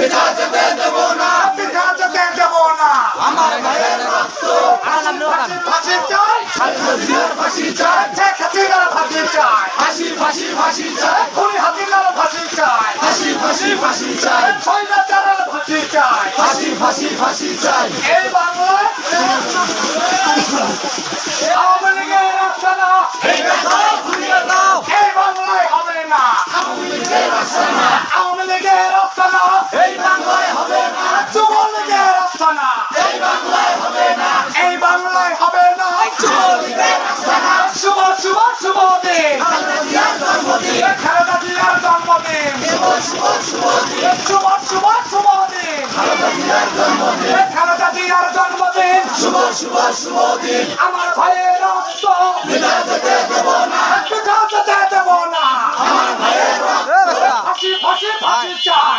পিঠা যেতে দেব না, পিঠা যেতে দেব না। আমার ভাইয়ের রক্ত ফাঁসি চাই, খালেদা জিয়ার ফাঁসি চাই, শেখ হাসিনার ফাঁসি চাই, ফাঁসি ফাঁসি ফাঁসি চাই, খুনি হাসিনার ফাঁসি চাই, ফাঁসি ফাঁসি ফাঁসি চাই, স্বৈরাচারের ফাঁসি চাই। ফাঁসি ফাঁসি ফাঁসি চাই। এই বাংলায় আওয়ামী লীগের আস্তানা, ভেঙে দাও, ঘুরিয়ে দাও, এই বাংলায় হবে না। আওয়ামী লীগের আস্তানা আওয়ামী লীগের আস্তানা, এই বাংলায় হবে না, যুবলীগের আস্তানা, এই বাংলায় হবে না, এই বাংলায় হবে না। যুবলীগের আস্তানা শুভ শুভ শুভ দিন, খালেদা জিয়ার জন্মদিন, খালেদা জিয়ার জন্মদিন। শুভ শুভ শুভ দিন, শুভ শুভ শুভ দিন, খালেদা জিয়ার জন্মদিন, খালেদা জিয়ার জন্মদিন। শুভ শুভ শুভ দিন, আমার ভাইয়ের রক্ত পিঠা যেতে দেব না, পিঠা যেতে